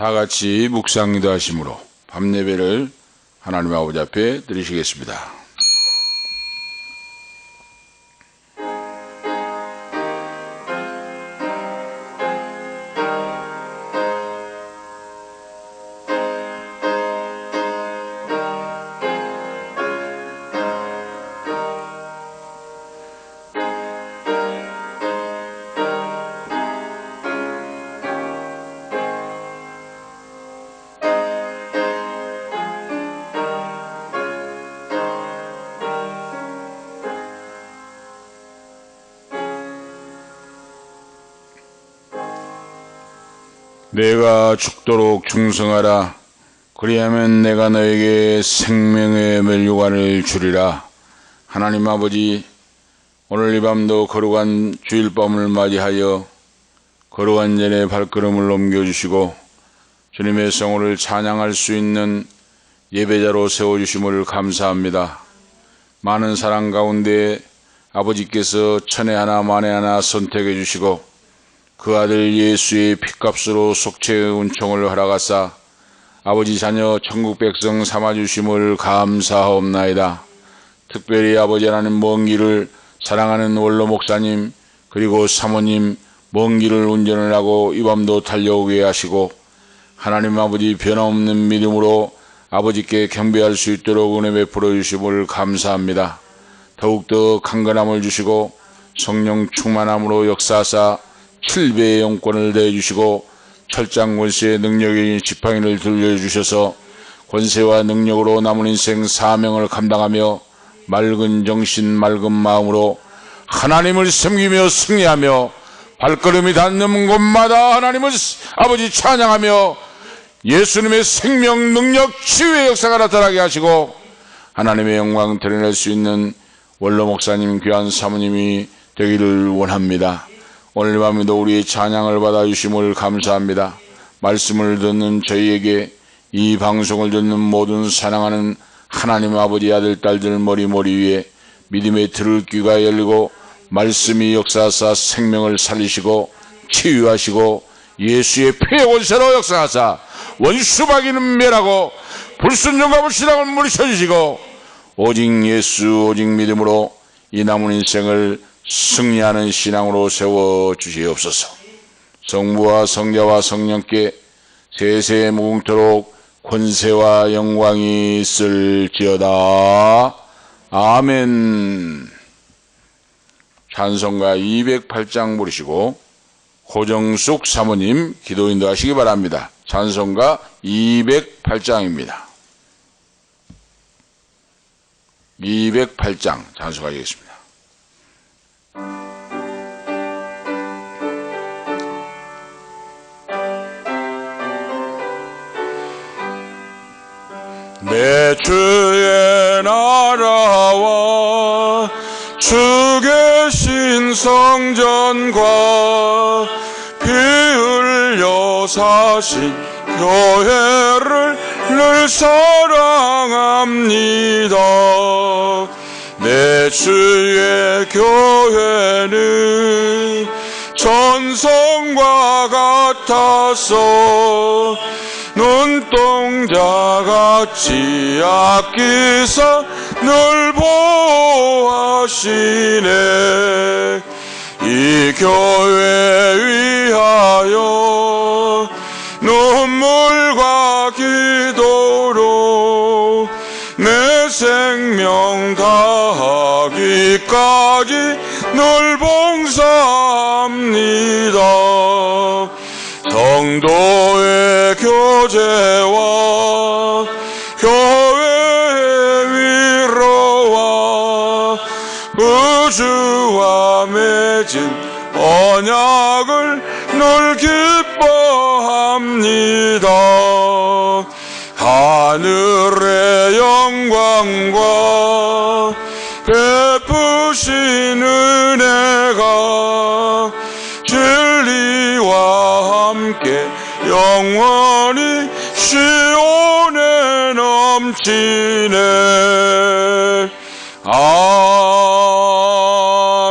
다 같이 묵상 기도하심으로 밤예배를 하나님 아버지 앞에 드리시겠습니다. 내가 죽도록 충성하라. 그리하면 내가 너에게 생명의 멸류관을 주리라. 하나님 아버지, 오늘 이 밤도 거룩한 주일밤을 맞이하여 거룩한 전에 발걸음을 옮겨주시고 주님의 성호를 찬양할 수 있는 예배자로 세워주심을 감사합니다. 많은 사랑 가운데 아버지께서 천에 하나 만에 하나 선택해 주시고 그 아들 예수의 핏값으로 속죄의 은총을 허락하사 아버지 자녀 천국 백성 삼아주심을 감사하옵나이다. 특별히 아버지 하나님 먼 길을 사랑하는 원로 목사님 그리고 사모님 먼 길을 운전을 하고 이 밤도 달려오게 하시고 하나님 아버지 변함없는 믿음으로 아버지께 경배할 수 있도록 은혜 베풀어 주심을 감사합니다. 더욱더 강건함을 주시고 성령 충만함으로 역사하사 7배의 영권을 내주시고 철장 권세의 능력인 지팡이를 들려주셔서 권세와 능력으로 남은 인생 사명을 감당하며 맑은 정신 맑은 마음으로 하나님을 섬기며 승리하며 발걸음이 닿는 곳마다 하나님을 아버지 찬양하며 예수님의 생명 능력 치유의 역사가 나타나게 하시고 하나님의 영광 드러낼 수 있는 원로 목사님 귀한 사모님이 되기를 원합니다. 오늘 밤에도 우리의 찬양을 받아주심을 감사합니다. 말씀을 듣는 저희에게 이 방송을 듣는 모든 사랑하는 하나님 아버지 아들 딸들 머리 위에 믿음의 들을 귀가 열리고 말씀이 역사하사 생명을 살리시고 치유하시고 예수의 피의 권세로 역사하사 원수마귀는 멸하고 불순종과 불신앙을 물리쳐주시고 오직 예수 오직 믿음으로 이 남은 인생을 승리하는 신앙으로 세워주시옵소서. 성부와 성자와 성령께 세세 무궁토록 권세와 영광이 있을지어다. 아멘. 찬송가 208장 부르시고 호정숙 사모님 기도 인도하시기 바랍니다. 찬송가 208장입니다. 208장 찬송하겠습니다. 내 주의 나라와 주 계신 성전과 피 흘려 사신 교회를 늘 사랑합니다. 내 주의 교회는 전성과 같아서 눈동자같이 아끼사 늘 보호하시네. 이 교회 위하여 눈물과 기도로 내 생명 다하기까지 늘 봉사합니다. 성도의 교제와 교회의 위로와 우주와 맺은 언약을 늘 기뻐합니다. 하늘의 영광과 베푸신 은혜가 진리와 함께 영원히 시온에 넘치네.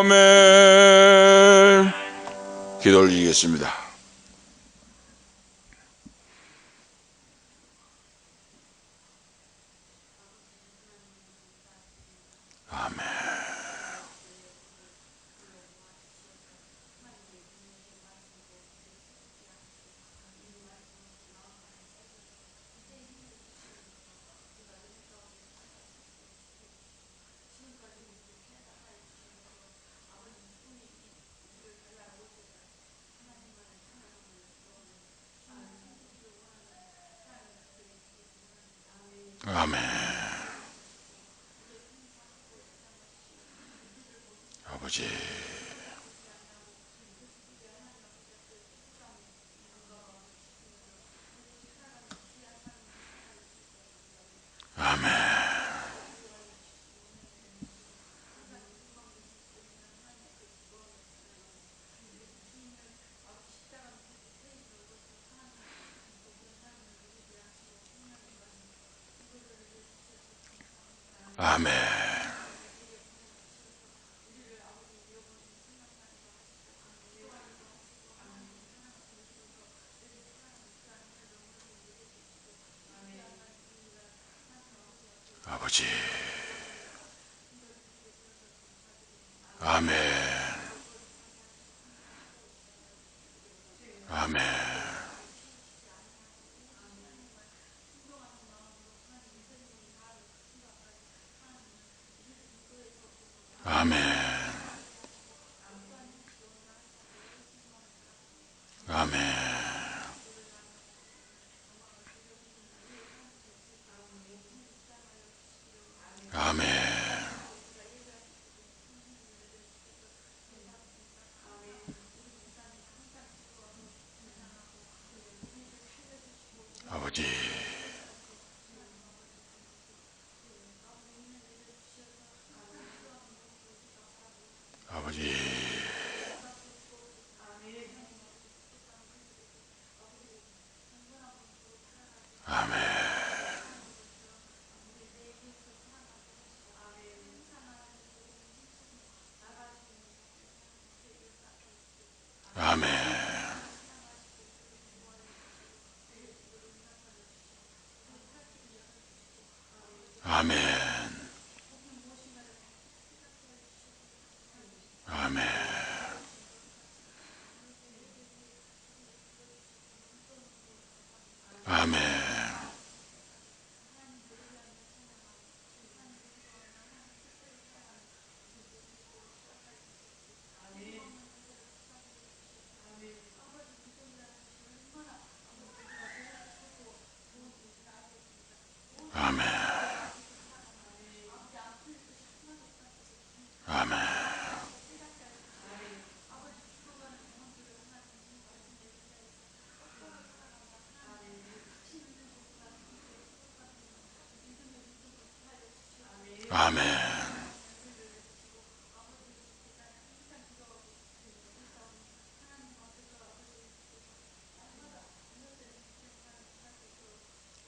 아멘. 기도 올리겠습니다. 아멘. 아버지. 아멘. 아멘. 아버지. 아멘. 아멘. 아멘. 아멘. 아멘. 아버지. 아버지. 아멘. 아멘. 아멘. 아멘. 아멘. 아멘. 아멘. 아멘.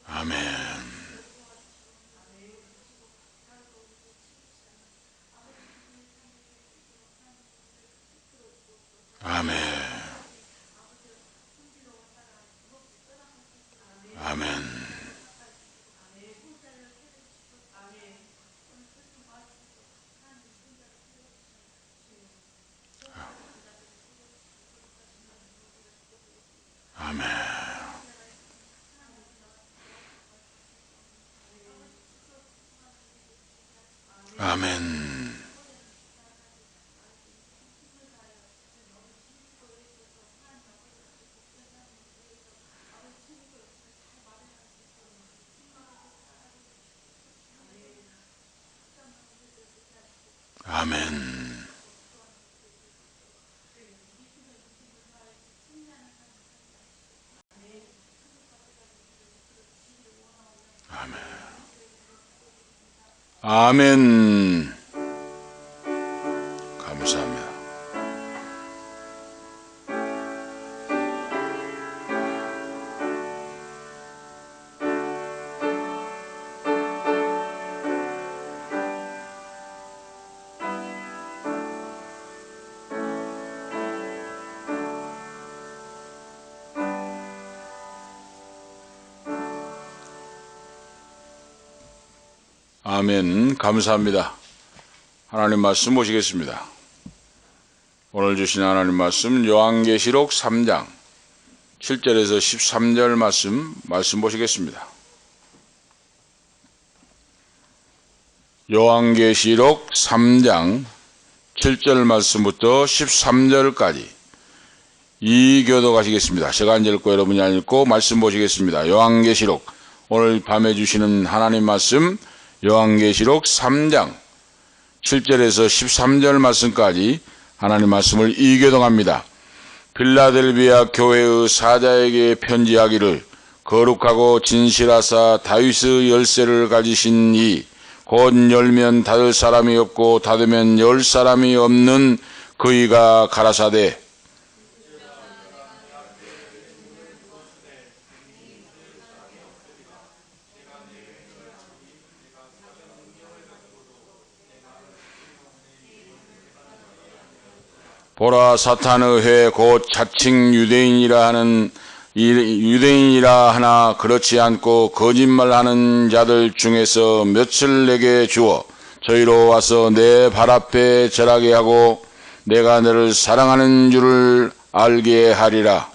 아멘. 아멘. 아멘. 아멘. 아멘. 아멘. 아멘. 감사합니다. 아멘. 감사합니다. 하나님 말씀 보시겠습니다. 오늘 주신 하나님 말씀 요한계시록 3장 7절에서 13절 말씀 보시겠습니다. 요한계시록 3장 7절 말씀부터 13절까지 이 교도 가시겠습니다. 제가 안 읽고 여러분이 안 읽고 말씀 보시겠습니다. 요한계시록 오늘 밤에 주시는 하나님 말씀 요한계시록 3장 7절에서 13절 말씀까지 하나님 말씀을 이교동합니다. 필라델비아 교회의 사자에게 편지하기를 거룩하고 진실하사 다윗의 열쇠를 가지신 이 곧 열면 닫을 사람이 없고 닫으면 열 사람이 없는 그이가 가라사대 보라 사탄의 회 곧 자칭 유대인이라 하나 그렇지 않고 거짓말하는 자들 중에서 몇을 내게 주어 저희로 와서 내 발 앞에 절하게 하고 내가 너를 사랑하는 줄을 알게 하리라.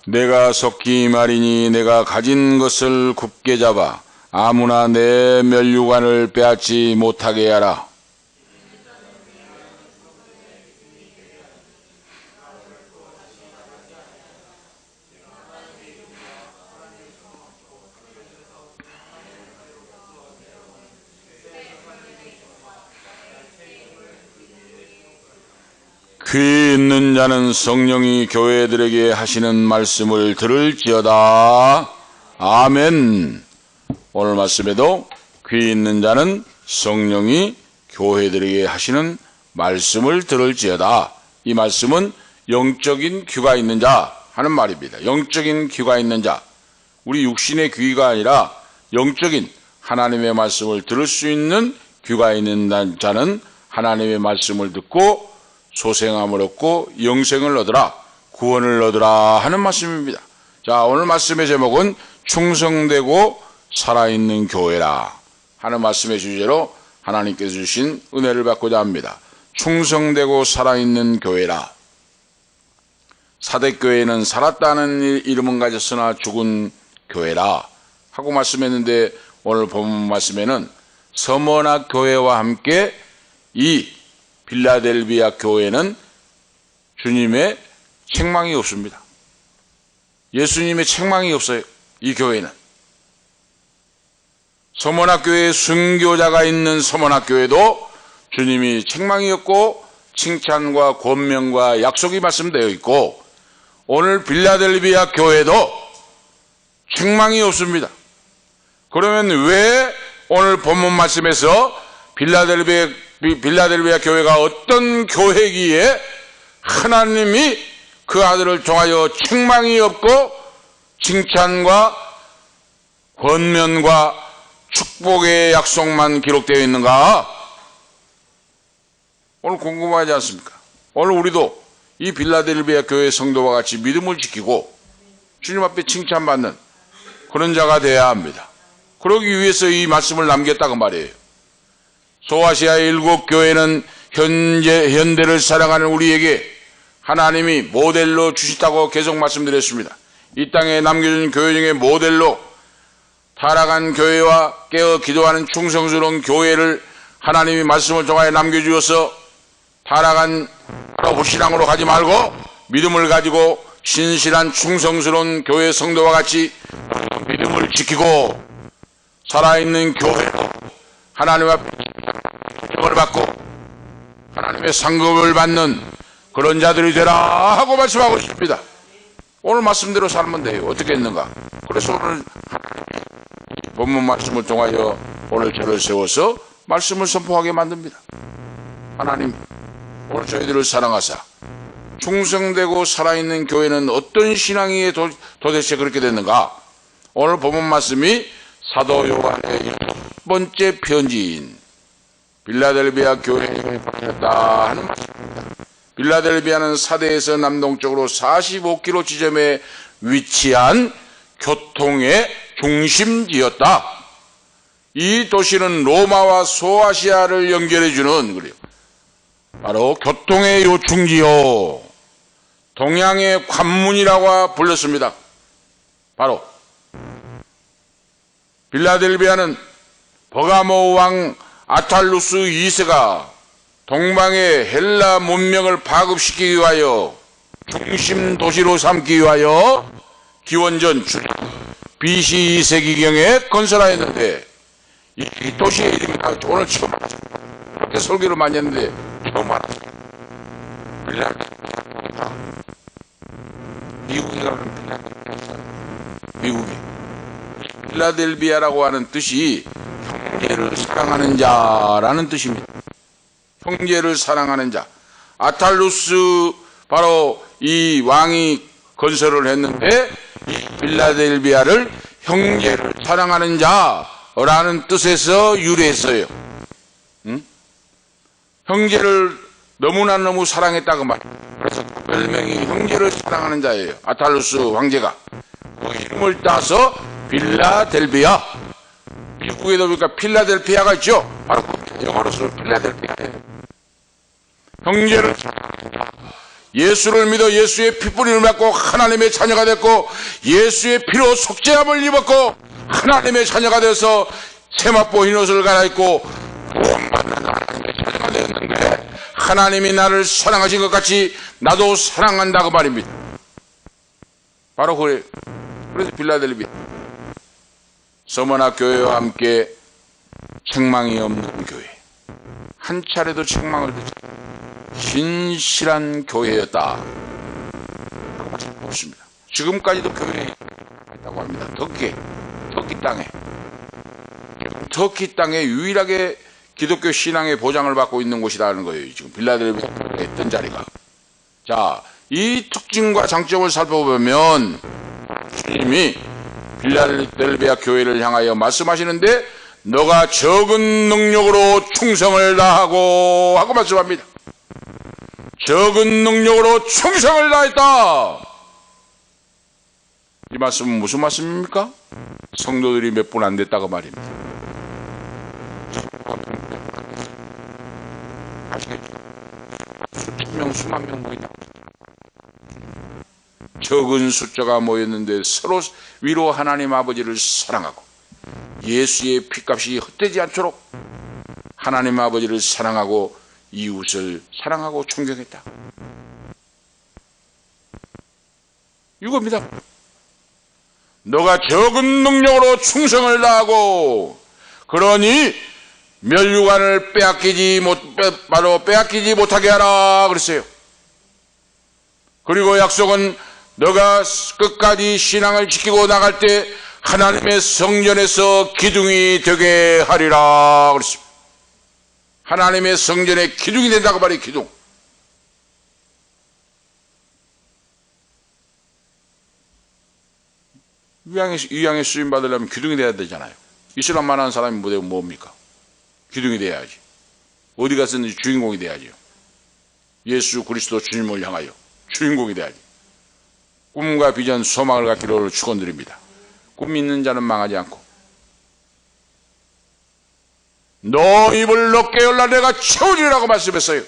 내가 속히 말이니 내가 가진 것을 굳게 잡아 아무나 내 면류관을 빼앗지 못하게 하라. 귀 있는 자는 성령이 교회들에게 하시는 말씀을 들을지어다. 아멘. 오늘 말씀에도 귀 있는 자는 성령이 교회들에게 하시는 말씀을 들을지어다. 이 말씀은 영적인 귀가 있는 자 하는 말입니다. 영적인 귀가 있는 자. 우리 육신의 귀가 아니라 영적인 하나님의 말씀을 들을 수 있는 귀가 있는 자는 하나님의 말씀을 듣고 소생함을 얻고 영생을 얻으라, 구원을 얻으라 하는 말씀입니다. 자, 오늘 말씀의 제목은 충성되고 살아있는 교회라 하는 말씀의 주제로 하나님께서 주신 은혜를 받고자 합니다. 충성되고 살아있는 교회라. 사대교회는 살았다는 이름은 가졌으나 죽은 교회라 하고 말씀했는데, 오늘 본문 말씀에는 서머나 교회와 함께 이 필라델비아 교회는 주님의 책망이 없습니다. 예수님의 책망이 없어요. 이 교회는. 서머나 교회에 순교자가 있는 서머나 교회도 주님이 책망이 없고 칭찬과 권면과 약속이 말씀되어 있고, 오늘 필라델비아 교회도 책망이 없습니다. 그러면 왜 오늘 본문 말씀에서 필라델비아 교회가 어떤 교회기에 하나님이 그 아들을 통하여 책망이 없고 칭찬과 권면과 축복의 약속만 기록되어 있는가? 오늘 궁금하지 않습니까? 오늘 우리도 이 필라델비아 교회 성도와 같이 믿음을 지키고 주님 앞에 칭찬받는 그런 자가 되어야 합니다. 그러기 위해서 이 말씀을 남겼다고 말이에요. 소아시아의 7교회는 현대를 살아가는 우리에게 하나님이 모델로 주시다고 계속 말씀드렸습니다. 이 땅에 남겨진 교회 중에 모델로 타락한 교회와 깨어 기도하는 충성스러운 교회를 하나님이 말씀을 통하여 남겨주어서 타락한 불신앙으로 가지 말고 믿음을 가지고 신실한 충성스러운 교회 성도와 같이 믿음을 지키고 살아있는 교회로 하나님 앞에 을 받고 하나님의 상급을 받는 그런 자들이 되라 하고 말씀하고 있습니다. 오늘 말씀대로 살면 돼요. 어떻게 했는가? 그래서 오늘 본문 말씀을 통하여 오늘 저를 세워서 말씀을 선포하게 만듭니다. 하나님, 오늘 저희들을 사랑하사 충성되고 살아있는 교회는 어떤 신앙이 도대체 그렇게 됐는가? 오늘 본문 말씀이 사도 요한의 6번째 편지인 필라델비아 교회에 박혔다 하는 말씀입니다. 필라델비아는 사대에서 남동쪽으로 45km 지점에 위치한 교통의 중심지였다. 이 도시는 로마와 소아시아를 연결해주는, 그래요, 바로 교통의 요충지요, 동양의 관문이라고 불렸습니다. 바로 필라델비아는 버가모 왕 아탈루스 2세가 동방의 헬라 문명을 파급시키기 위하여 중심 도시로 삼기 위하여 기원전 BC 2세기경에 건설하였는데, 이 도시의 이름이 오늘 처음 알았어요. 설교를 많이 했는데 처음 알았어요. 미국에 가면 미국에 필라델비아라고 하는 뜻이 형제를 사랑하는 자라는 뜻입니다. 형제를 사랑하는 자. 아탈루스 바로 이 왕이 건설을 했는데 이 필라델비아를 형제를 사랑하는 자라는 뜻에서 유래했어요. 응? 형제를 너무 사랑했다고 말이에요. 그래서 별명이 형제를 사랑하는 자예요. 아탈루스 황제가 그 이름을 따서 필라델비아. 미국에도 보니까 필라델피아가 있죠. 바로 영어로서 필라델피아예요. 형제를 예수를 믿어 예수의 피뿌림을 받고 하나님의 자녀가 됐고, 예수의 피로 속죄함을 입었고 하나님의 자녀가 되어서 세마포 흰옷을 갈아입고 구원받는 하나님의 자녀가 되었는데, 하나님이 나를 사랑하신 것 같이 나도 사랑한다고 말입니다. 바로 그래요. 그래서 필라델비아 서머나 교회와 함께 책망이 없는 교회, 한 차례도 책망을 듣지 신실한 교회였다. 없습니다. 지금까지도 교회에 있다고 합니다. 터키 땅에, 터키 땅에 유일하게 기독교 신앙의 보장을 받고 있는 곳이라는 거예요. 지금 필라델피아에 있던 자리가. 자, 이 특징과 장점을 살펴보면 주님이 필라델피아 교회를 향하여 말씀하시는데, 너가 적은 능력으로 충성을 다하고 하고 말씀합니다. 적은 능력으로 충성을 다했다. 이 말씀은 무슨 말씀입니까? 성도들이 몇 분 안 됐다고 말입니다. 수천 명, 수만 명 모인다. 적은 숫자가 모였는데 서로 위로 하나님 아버지를 사랑하고 예수의 피값이 헛되지 않도록 하나님 아버지를 사랑하고 이웃을 사랑하고 존경했다. 이겁니다. 너가 적은 능력으로 충성을 다하고 그러니 멸류관을 빼앗기지 못하게 하라 그랬어요. 그리고 약속은 너가 끝까지 신앙을 지키고 나갈 때 하나님의 성전에서 기둥이 되게 하리라 그랬습니다. 하나님의 성전에 기둥이 된다고 말이에요. 기둥. 위양에 쓰임 받으려면 기둥이 돼야 되잖아요. 이슬람만 하는 사람이 뭡니까? 기둥이 돼야지. 어디 가서든지 주인공이 돼야죠. 예수 그리스도 주님을 향하여 주인공이 돼야지. 꿈과 비전, 소망을 갖기를 축원드립니다. 꿈 있는 자는 망하지 않고, 너 입을 높게 열라 내가 채우리라고 말씀했어요.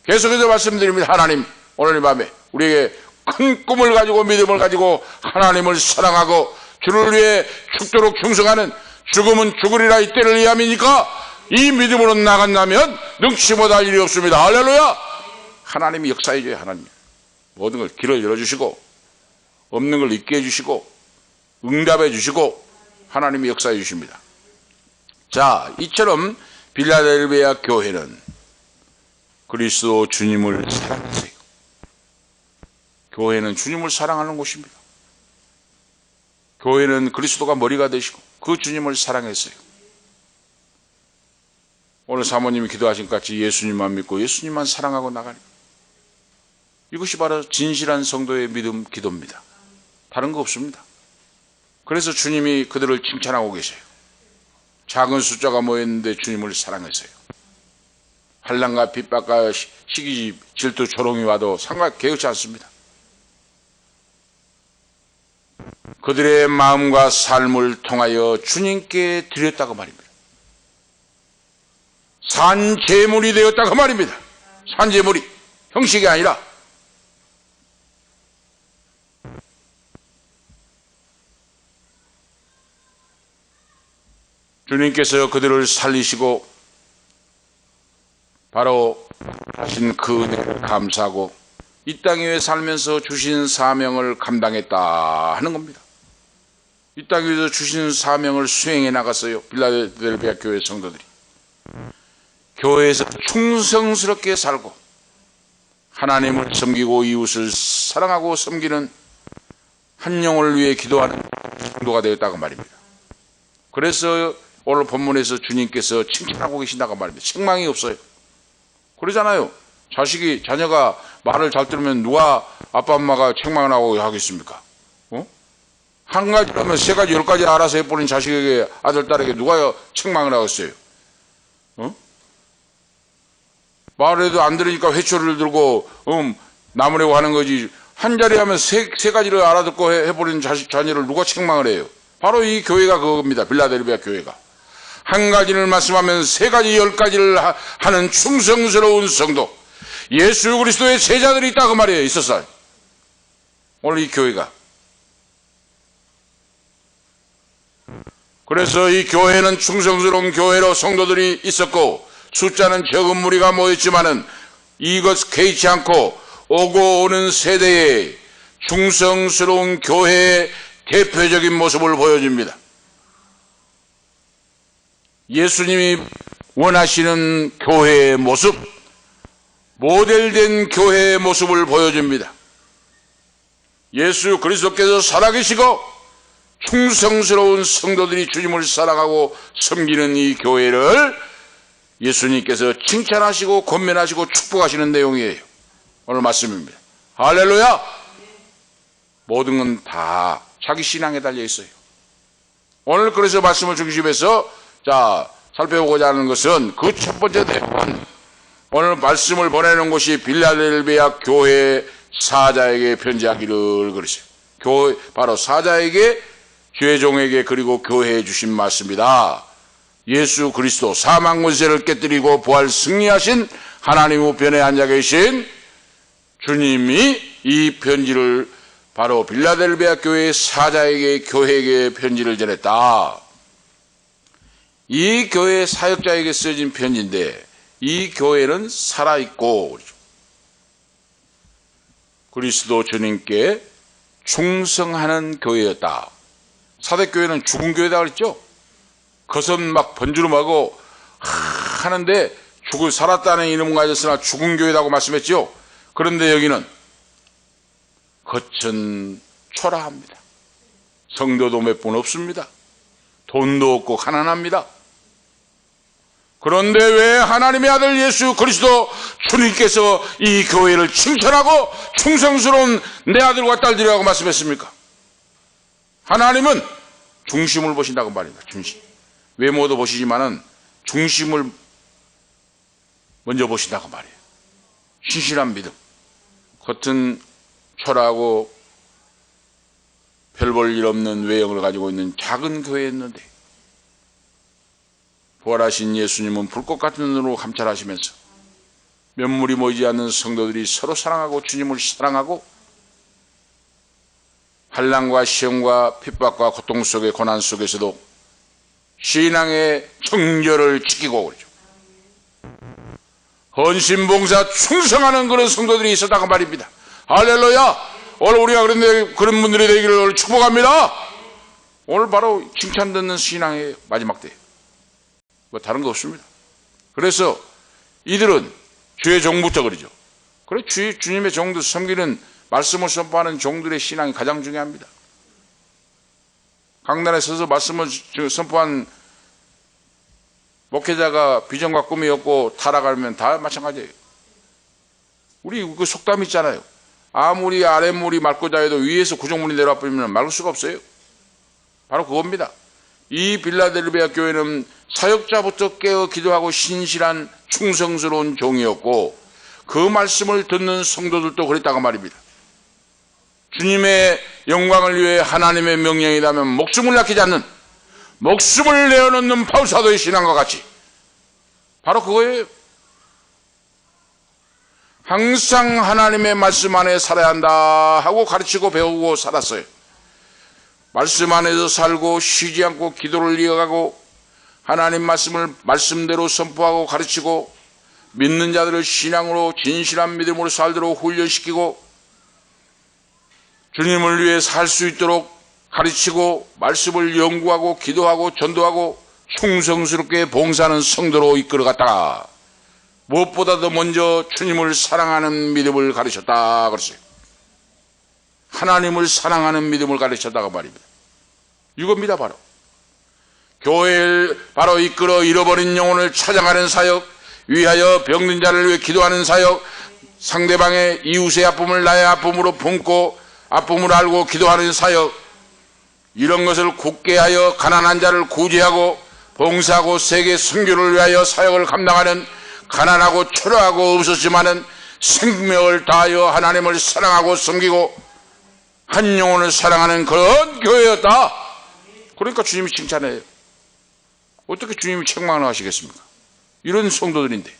계속해서 말씀드립니다. 하나님, 오늘 이 밤에 우리에게 큰 꿈을 가지고 믿음을 가지고 하나님을 사랑하고 주를 위해 죽도록 충성하는, 죽으면 죽으리라 이 때를 위함이니까 이 믿음으로 나간다면 능치 못할 일이 없습니다. 할렐루야. 하나님이 역사해줘요. 하나님 모든 걸 길을 열어주시고 없는 걸 있게 해주시고 응답해 주시고 하나님이 역사해 주십니다. 자, 이처럼 필라델비아 교회는 그리스도 주님을 사랑했어요. 교회는 주님을 사랑하는 곳입니다. 교회는 그리스도가 머리가 되시고 그 주님을 사랑했어요. 오늘 사모님이 기도하신 것 같이 예수님만 믿고 예수님만 사랑하고 나가는, 이것이 바로 진실한 성도의 믿음 기도입니다. 다른 거 없습니다. 그래서 주님이 그들을 칭찬하고 계세요. 작은 숫자가 모였는데 주님을 사랑했어요. 환난과 핍박과 시기, 질투, 조롱이 와도 개의치 않습니다. 그들의 마음과 삶을 통하여 주님께 드렸다고 말입니다. 산제물이 되었다고 말입니다. 산제물이 형식이 아니라. 주님께서 그들을 살리시고 바로 하신 그 은혜를 감사하고 이 땅 위에 살면서 주신 사명을 감당했다 하는 겁니다. 이 땅 위에서 주신 사명을 수행해 나갔어요. 빌라델비아 교회 성도들이 교회에서 충성스럽게 살고 하나님을 섬기고 이웃을 사랑하고 섬기는 한 영혼을 위해 기도하는 성도가 되었다고 말입니다. 그래서 오늘 본문에서 주님께서 칭찬하고 계신다고 말입니다. 책망이 없어요. 그러잖아요. 자녀가 말을 잘 들으면 누가 아빠 엄마가 책망을 하고 하겠습니까? 한 가지라면 세 가지, 10가지 알아서 해버린 자식에게, 아들, 딸에게 누가 책망을 하겠어요? 말해도 안 들으니까 회초리를 들고, 나무라고 하는 거지. 한 자리 하면 세 가지를 알아듣고 해버린 자녀를 누가 책망을 해요? 바로 이 교회가 그겁니다. 빌라델비아 교회가. 한 가지를 말씀하면 세 가지, 10가지를 하는 충성스러운 성도. 예수 그리스도의 제자들이 있다 그 말이에요. 있었어요. 오늘 이 교회가. 그래서 이 교회는 충성스러운 교회로 성도들이 있었고 숫자는 적은 무리가 모였지만은 이것 개의치 않고 오고 오는 세대에 충성스러운 교회의 대표적인 모습을 보여줍니다. 예수님이 원하시는 교회의 모습, 모델된 교회의 모습을 보여줍니다. 예수 그리스도께서 살아계시고 충성스러운 성도들이 주님을 사랑하고 섬기는 이 교회를 예수님께서 칭찬하시고 권면하시고 축복하시는 내용이에요. 오늘 말씀입니다. 할렐루야! 모든 건 다 자기 신앙에 달려 있어요. 오늘 그래서 말씀을 중심해서 살펴보고자 하는 것은 그 첫 번째 내용은 오늘 말씀을 보내는 곳이 빌라델비아 교회 사자에게 편지하기를 그러세요. 바로 사자에게, 죄종에게, 그리고 교회에 주신 말씀이다. 예수 그리스도 사망 권세를 깨뜨리고 부활 승리하신 하나님 우편에 앉아 계신 주님이 이 편지를 바로 빌라델비아 교회 사자에게, 교회에게 편지를 전했다. 이 교회 사역자에게 쓰여진 편지인데 이 교회는 살아있고 그리스도 주님께 충성하는 교회였다. 사대교회는 죽은 교회다 그랬죠? 그것은 막 번주름하고 하는데 살았다는 이름은 가졌으나 죽은 교회라고 말씀했죠? 그런데 여기는 겉은 초라합니다. 성도도 몇 분 없습니다. 돈도 없고 가난합니다. 그런데 왜 하나님의 아들 예수 그리스도 주님께서 이 교회를 칭찬하고 충성스러운 내 아들과 딸들이라고 말씀했습니까? 하나님은 중심을 보신다고 말입니다. 중심. 외모도 보시지만은 중심을 먼저 보신다고 말이에요. 신실한 믿음. 겉은 초라하고 별 볼 일 없는 외형을 가지고 있는 작은 교회였는데 부활하신 예수님은 불꽃 같은 눈으로 감찰하시면서 면물이 모이지 않는 성도들이 서로 사랑하고 주님을 사랑하고 환난과 시험과 핍박과 고통 속의 고난 속에서도 신앙의 정절을 지키고 그러죠. 헌신봉사 충성하는 그런 성도들이 있었다고 말입니다. 할렐루야! 오늘 우리가 그런 분들이 되기를 축복합니다. 오늘 바로 칭찬 듣는 신앙의 마지막 때. 뭐 다른 거 없습니다. 그래서 이들은 주의 종부터 그러죠. 그래 주님의 종들 섬기는 말씀을 선포하는 종들의 신앙이 가장 중요합니다. 강단에 서서 말씀을 선포한 목회자가 비전과 꿈이 없고 타락하면 다 마찬가지예요. 우리 그 속담 있잖아요. 아무리 아랫물이 맑고자 해도 위에서 구정물이 내려와 버리면 맑을 수가 없어요. 바로 그겁니다. 이 빌라델비아 교회는 사역자부터 깨어 기도하고 신실한 충성스러운 종이었고 그 말씀을 듣는 성도들도 그랬다고 말입니다. 주님의 영광을 위해 하나님의 명령이라면 목숨을 아끼지 않는, 목숨을 내어놓는 바울사도의 신앙과 같이 바로 그거예요. 항상 하나님의 말씀 안에 살아야 한다 하고 가르치고 배우고 살았어요. 말씀 안에서 살고 쉬지 않고 기도를 이어가고 하나님 말씀을 말씀대로 선포하고 가르치고 믿는 자들을 신앙으로 진실한 믿음으로 살도록 훈련시키고 주님을 위해 살 수 있도록 가르치고 말씀을 연구하고 기도하고 전도하고 충성스럽게 봉사하는 성도로 이끌어갔다가 무엇보다도 먼저 주님을 사랑하는 믿음을 가르쳤다 그랬어요. 하나님을 사랑하는 믿음을 가르쳤다가 말입니다. 이겁니다. 바로 교회를 바로 이끌어 잃어버린 영혼을 찾아가는 사역, 위하여 병든 자를 위해 기도하는 사역, 상대방의 이웃의 아픔을 나의 아픔으로 품고 아픔을 알고 기도하는 사역, 이런 것을 굳게 하여 가난한 자를 구제하고 봉사하고 세계 선교를 위하여 사역을 감당하는 가난하고 초라하고 없었지만은 생명을 다하여 하나님을 사랑하고 섬기고 한 영혼을 사랑하는 그런 교회였다. 그러니까 주님이 칭찬해요. 어떻게 주님이 책망을 하시겠습니까? 이런 성도들인데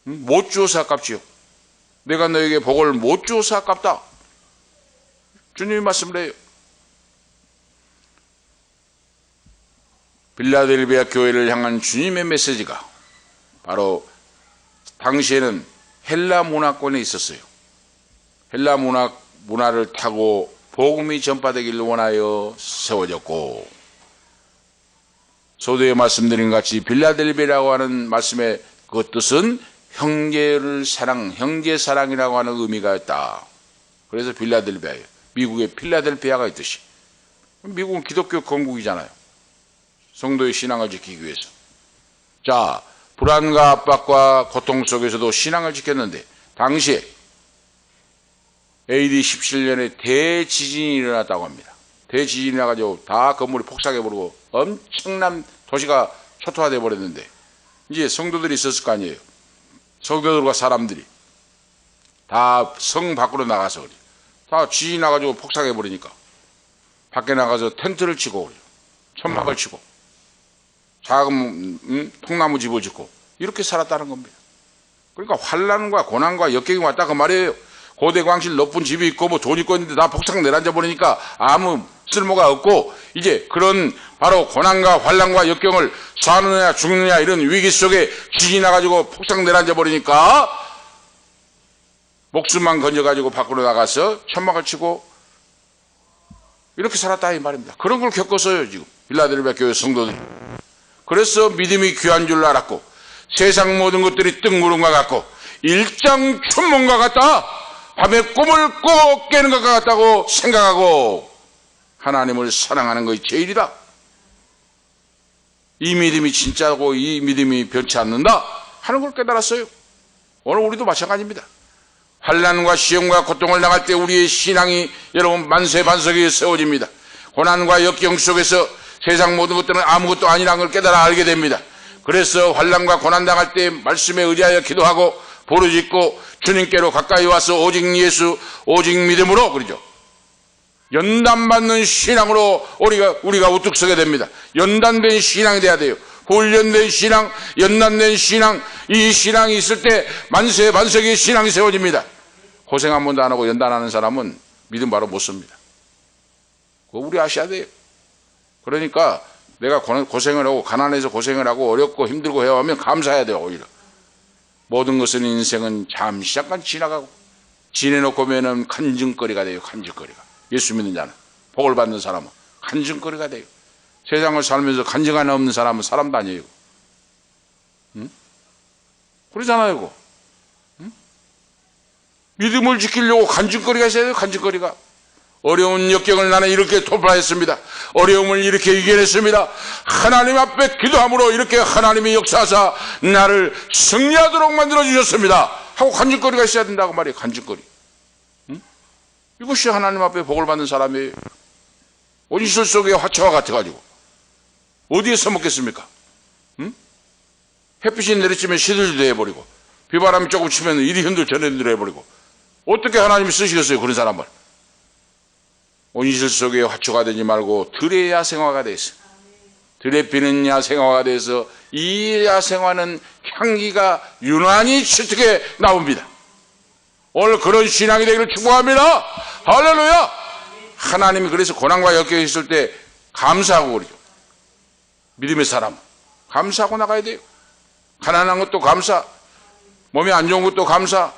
못 주어서 아깝지요. 내가 너에게 복을 못 주어서 아깝다. 주님이 말씀을 해요. 빌라델비아 교회를 향한 주님의 메시지가 바로 당시에는 헬라 문화권에 있었어요. 헬라 문화를 타고 복음이 전파되기를 원하여 세워졌고, 소도에 말씀드린 같이 빌라델비아라고 하는 말씀의 그 뜻은 형제를 사랑, 형제 사랑이라고 하는 의미가 있다. 그래서 빌라델비아예요. 미국의 필라델피아가 있듯이. 미국은 기독교 건국이잖아요. 성도의 신앙을 지키기 위해서. 자, 불안과 압박과 고통 속에서도 신앙을 지켰는데 당시에 AD 17년에 대지진이 일어났다고 합니다. 대지진이 나가지고 다 건물이 폭삭해버리고 엄청난 도시가 초토화되어 버렸는데 이제 성도들이 있었을 거 아니에요. 성도들과 사람들이 다 성 밖으로 나가서 다 지진이 나가지고 폭삭해버리니까 밖에 나가서 텐트를 치고 천막을 치고 작은 통나무 집을 짓고 이렇게 살았다는 겁니다. 그러니까 환난과 고난과 역경이 왔다 그 말이에요. 고대 광실 높은 집이 있고 뭐 돈 있고 있는데 다 폭삭 내려앉아 버리니까 아무 쓸모가 없고 이제 그런 바로 고난과 환난과 역경을 사느냐 죽느냐 이런 위기 속에 지진이 나가지고 폭삭 내려앉아 버리니까 목숨만 건져가지고 밖으로 나가서 천막을 치고 이렇게 살았다 이 말입니다. 그런 걸 겪었어요 지금 빌라델비아 교회 성도들이. 그래서 믿음이 귀한 줄 알았고 세상 모든 것들이 뜬구름과 같고 일장춘몽과 같다. 밤에 꿈을 꼭 깨는 것 같다고 생각하고 하나님을 사랑하는 것이 제일이다. 이 믿음이 진짜고 이 믿음이 변치 않는다 하는 걸 깨달았어요. 오늘 우리도 마찬가지입니다. 환난과 시험과 고통을 당할 때 우리의 신앙이 여러분 만세반석에 세워집니다. 고난과 역경 속에서 세상 모든 것들은 아무것도 아니라는 걸 깨달아 알게 됩니다. 그래서 환난과 고난 당할 때 말씀에 의지하여 기도하고 부르짖고 주님께로 가까이 와서 오직 예수 오직 믿음으로 그러죠. 연단받는 신앙으로 우리가 우뚝 서게 됩니다. 연단된 신앙이 돼야 돼요. 훈련된 신앙, 연단된 신앙, 이 신앙이 있을 때 만세반석의 신앙이 세워집니다. 고생 한 번도 안 하고 연단하는 사람은 믿음 바로 못 씁니다. 그거 우리 아셔야 돼요. 그러니까 내가 고생을 하고 가난해서 고생을 하고 어렵고 힘들고 해야 하면 감사해야 돼요. 오히려 모든 것은 인생은 잠시 잠깐 지나가고 지내놓고 면은 간증거리가 돼요. 간증거리가. 예수 믿는 자는 복을 받는 사람은 간증거리가 돼요. 세상을 살면서 간증 하나 없는 사람은 사람도 아니에요. 응? 그러잖아요. 그거. 응? 믿음을 지키려고 간증거리가 있어야 돼요. 간증거리가. 어려운 역경을 나는 이렇게 돌파했습니다. 어려움을 이렇게 이겨냈습니다. 하나님 앞에 기도함으로 이렇게 하나님이 역사하사 나를 승리하도록 만들어주셨습니다 하고 간증거리가 있어야 된다고 말이에요. 간증거리. 응? 이것이 하나님 앞에 복을 받는 사람이에요. 온실 속의 화초와 같아가지고 어디에 써먹겠습니까? 응? 햇빛이 내리치면 시들도 해버리고 비바람이 조금 치면 이리 흔들 저리 흔들 해버리고 어떻게 하나님이 쓰시겠어요 그런 사람을. 온실 속의 화초가 되지 말고 들의 야생화가 돼서 들에 피는 야생화가 돼서 이 야생화는 향기가 유난히 짙게 나옵니다. 오늘 그런 신앙이 되기를 축복합니다. 할렐루야. 하나님이 그래서 고난과 역경이 있을 때 감사하고 그러죠. 믿음의 사람 감사하고 나가야 돼요. 가난한 것도 감사, 몸이 안 좋은 것도 감사,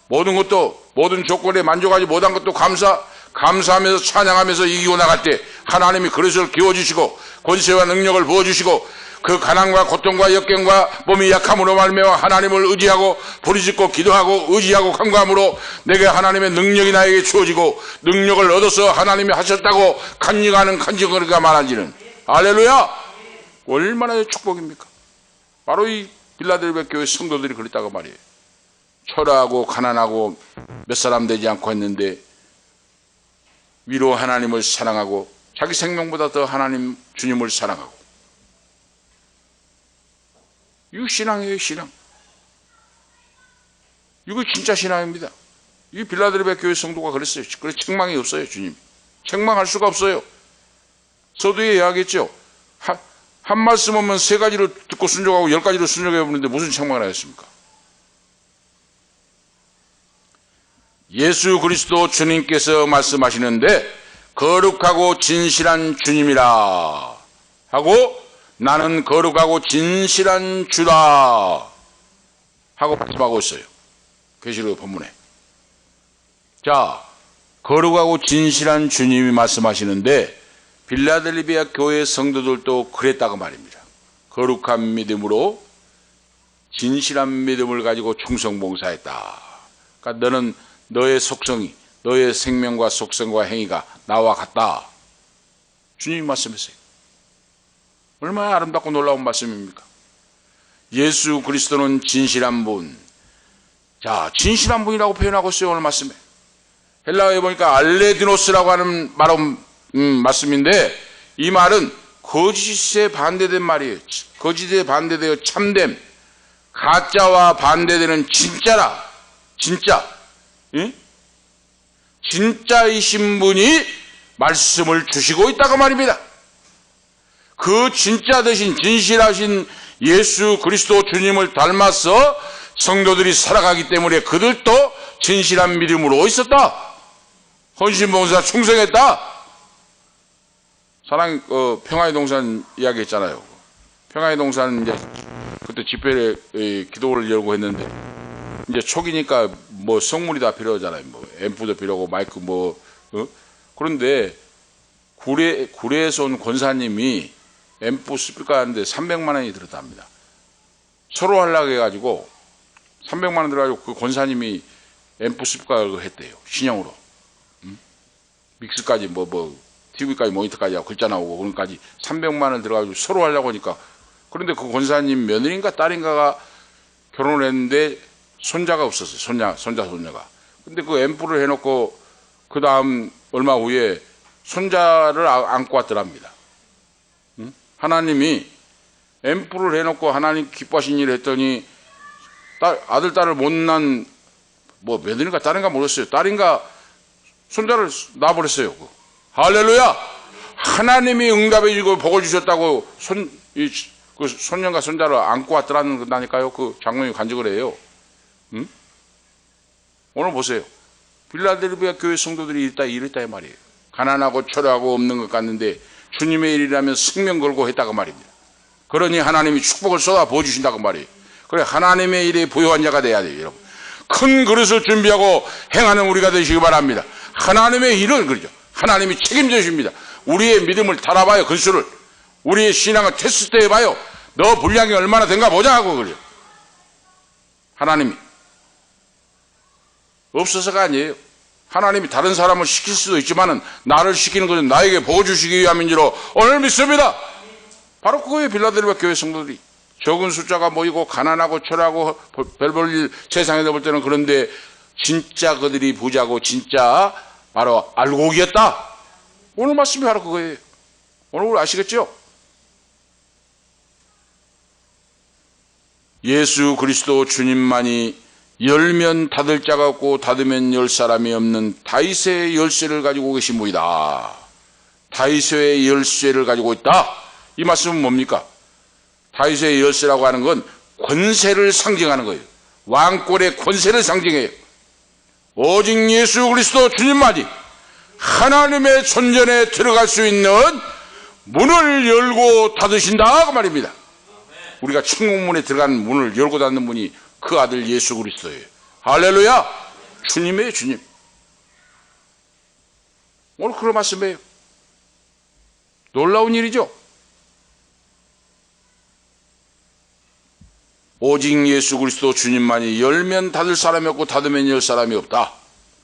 모든 조건에 만족하지 못한 것도 감사하면서 찬양하면서 이기고 나갈 때 하나님이 그릇을 기워주시고 권세와 능력을 부어주시고 그 가난과 고통과 역경과 몸이 약함으로 말미암아 하나님을 의지하고 부르짖고 기도하고 의지하고 간구함으로 내게 하나님의 능력이 나에게 주어지고 능력을 얻어서 하나님이 하셨다고 간증하는 간증거리가 많아지는 할렐루야! 얼마나 축복입니까? 바로 이 빌라델비아 교회 성도들이 그랬다고 말이에요. 초라하고 가난하고 몇 사람 되지 않고 했는데 위로 하나님을 사랑하고 자기 생명보다 더 하나님 주님을 사랑하고 이거 신앙이에요. 신앙. 이거 진짜 신앙입니다. 이 빌라델비아 교회 성도가 그랬어요. 그래 책망이 없어요. 주님 책망할 수가 없어요. 서두에 이야기했죠. 한 말씀 오면 3가지로 듣고 순종하고 10가지로 순종해 보는데 무슨 책망을 하였습니까? 예수 그리스도 주님께서 말씀하시는데 거룩하고 진실한 주님이라 하고 나는 거룩하고 진실한 주다 하고 말씀하고 있어요. 계시록 본문에. 자, 거룩하고 진실한 주님이 말씀하시는데 빌라델비아 교회 성도들도 그랬다고 말입니다. 거룩한 믿음으로 진실한 믿음을 가지고 충성봉사했다. 그러니까 너는 너의 속성이, 너의 생명과 속성과 행위가 나와 같다. 주님이 말씀했어요. 얼마나 아름답고 놀라운 말씀입니까? 예수 그리스도는 진실한 분. 자, 진실한 분이라고 표현하고 있어요. 오늘 말씀에. 헬라어에 보니까 알레디노스라고 하는 말씀인데 이 말은 거짓에 반대된 말이에요. 거짓에 반대되어 참됨, 가짜와 반대되는 진짜라. 진짜. 응? 진짜이신 분이 말씀을 주시고 있다고 말입니다. 그 진짜 되신 진실하신 예수 그리스도 주님을 닮아서 성도들이 살아가기 때문에 그들도 진실한 믿음으로 있었다. 헌신봉사 충성했다. 평화의 동산 이야기 했잖아요. 평화의 동산 이제 그때 집회에 기도를 열고 했는데 이제 초기니까 뭐 성물이 다 필요하잖아요. 뭐 앰프도 필요하고 마이크 그런데 구례에서 온 권사님이 앰프 스피커 하는데 300만 원이 들었답니다. 서로 하려고 해가지고 300만 원 들어가지고 그 권사님이 앰프 스피커를 했대요. 신형으로. 믹스까지 TV까지 모니터까지 하고 글자 나오고 그런까지 300만 원 들어가지고 서로 하려고 하니까 그런데 그 권사님 며느리인가 딸인가가 결혼을 했는데 손자가 없었어요. 손자가. 근데 그 앰프를 해놓고 그 다음 얼마 후에 손자를 안고 왔더랍니다. 하나님이 앰프를 해놓고 하나님 기뻐하신 일을 했더니 아들, 딸을 못난 며느리인가 딸인가 모르겠어요. 딸인가 손자를 낳아버렸어요. 할렐루야! 하나님이 응답해 주고 복을 주셨다고 그 손녀가 손자를 안고 왔더라니까요. 그 장로님이 간증을 해요. 오늘 보세요. 빌라델비아 교회 성도들이 이랬다 이 말이에요. 가난하고 초라하고 없는 것 같는데 주님의 일이라면 생명 걸고 했다고 말입니다. 그러니 하나님이 축복을 쏟아 부어주신다고 말이에요. 그래 하나님의 일에 부요한 자가 돼야 돼요. 여러분. 큰 그릇을 준비하고 행하는 우리가 되시기 바랍니다. 하나님의 일은 그러죠. 하나님이 책임져 주십니다. 우리의 믿음을 달아봐요. 근수를. 우리의 신앙을 테스트 해봐요. 너 분량이 얼마나 된가 보자 하고 그래요. 하나님이. 없어서가 아니에요. 하나님이 다른 사람을 시킬 수도 있지만은 나를 시키는 것은 나에게 복을 주시기 위함인 줄로 오늘 믿습니다. 바로 그거예요. 빌라델비아 교회 성도들이. 적은 숫자가 모이고 가난하고 초라하고 별 볼 일 세상에서 볼 때는 그런데 진짜 그들이 부자고 진짜 바로 알곡이었다. 오늘 말씀이 바로 그거예요. 오늘 아시겠죠? 예수 그리스도 주님만이 열면 닫을 자가 없고 닫으면 열 사람이 없는 다윗의 열쇠를 가지고 계신 분이다. 다윗의 열쇠를 가지고 있다. 이 말씀은 뭡니까? 다윗의 열쇠라고 하는 건 권세를 상징하는 거예요. 왕권의 권세를 상징해요. 오직 예수 그리스도 주님만이 하나님의 존전에 들어갈 수 있는 문을 열고 닫으신다 그 말입니다. 우리가 천국문에 들어가는 문을 열고 닫는 분이 그 아들 예수 그리스도예요. 할렐루야! 주님이에요, 주님. 오늘 그런 말씀이에요. 놀라운 일이죠. 오직 예수 그리스도 주님만이 열면 닫을 사람이 없고 닫으면 열 사람이 없다.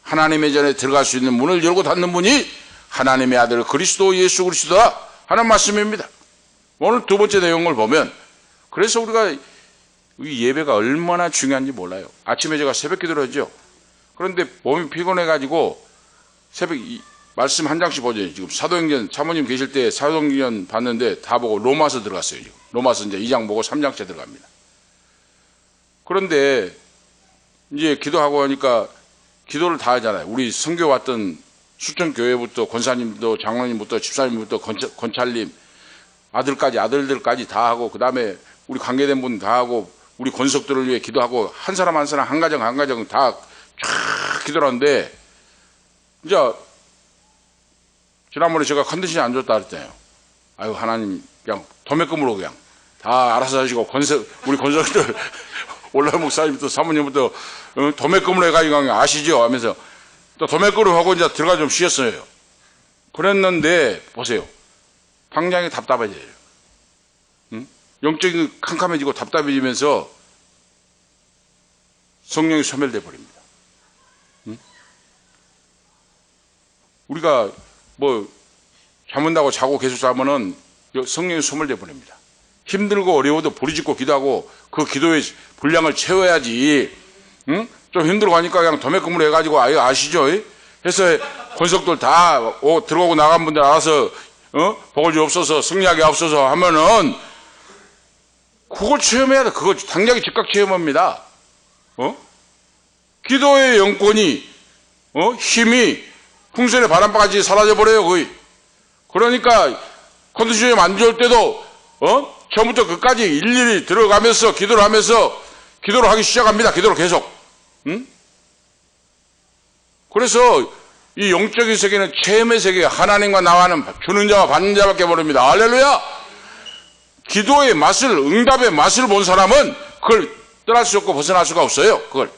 하나님의 전에 들어갈 수 있는 문을 열고 닫는 분이 하나님의 아들 그리스도 예수 그리스도다 하는 말씀입니다. 오늘 두 번째 내용을 보면, 그래서 우리가 이 예배가 얼마나 중요한지 몰라요. 아침에 제가 새벽 기도를 하죠. 그런데 몸이 피곤해가지고 새벽 말씀 한 장씩 보죠. 지금 사도행전 사모님 계실 때 사도행전 봤는데 다 보고 로마서 들어갔어요. 지금 로마서 이제 2장 보고 3장째 들어갑니다. 그런데 이제 기도하고 하니까 기도를 다 하잖아요. 우리 선교 왔던 수천교회부터 권사님도 장로님부터 집사님부터 권찰님 아들들까지 다 하고, 그 다음에 우리 관계된 분 다 하고, 우리 권속들을 위해 기도하고, 한 사람 한 사람 한 가정 다 쫙 기도를 하는데, 이제 지난번에 제가 컨디션이 안 좋다 그랬잖아요. 아유, 하나님 그냥 도매금으로 그냥 다 알아서 하시고, 우리 권속들 올라 목사님부터 사모님부터 도매금으로 해가지고 아시죠? 하면서 또 도매금으로 하고 이제 들어가 좀 쉬었어요. 그랬는데 보세요. 당장에 답답해져요. 응? 영적인 캄캄해지고 답답해지면서 성령이 소멸돼 버립니다. 응? 우리가 뭐 잠은다고 자고 계속 자면은 성령이 소멸돼 버립니다. 힘들고 어려워도 부르짖고 기도하고 그 기도의 분량을 채워야지. 응? 좀 힘들고 하니까 그냥 도매금으로 해가지고 아시죠? 해서 권석들 다 들어오고 나간 분들 알아서 복을 주옵소서, 승리하게 하옵소서 하면은 그걸 체험해야 돼. 그거 당장에 즉각 체험합니다. 기도의 영권이 힘이 풍선의 바람바같이 사라져버려요. 거의. 그러니까 컨디션이 안 좋을 때도 처음부터 끝까지 일일이 들어가면서 기도를 하면서 기도를 하기 시작합니다. 기도를 계속. 응? 그래서 이 영적인 세계는 체험의 세계가 하나님과 나와는 주는 자와 받는 자밖에 모릅니다. 할렐루야! 기도의 맛을, 응답의 맛을 본 사람은 그걸 떠날 수 없고 벗어날 수가 없어요. 그걸.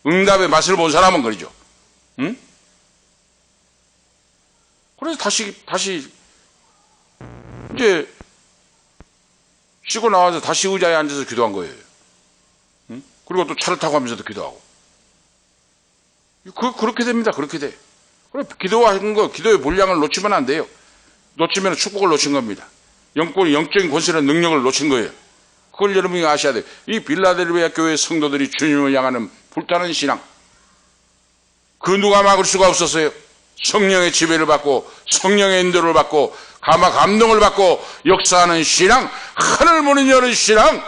응답의 맛을 본 사람은 그러죠. 응? 그래서 다시 이제 쉬고 나와서 다시 의자에 앉아서 기도한 거예요. 응? 그리고 또 차를 타고 가면서도 기도하고. 그렇게 됩니다. 그렇게 돼. 기도하는 거, 기도의 분량을 놓치면 안 돼요. 놓치면 축복을 놓친 겁니다. 영적인 권세와 능력을 놓친 거예요. 그걸 여러분이 아셔야 돼요. 이 빌라델비아 교회 성도들이 주님을 향하는 불타는 신앙. 그 누가 막을 수가 없었어요. 성령의 지배를 받고 성령의 인도를 받고 감동을 받고 역사하는 신앙, 하늘 문을 여는 신앙.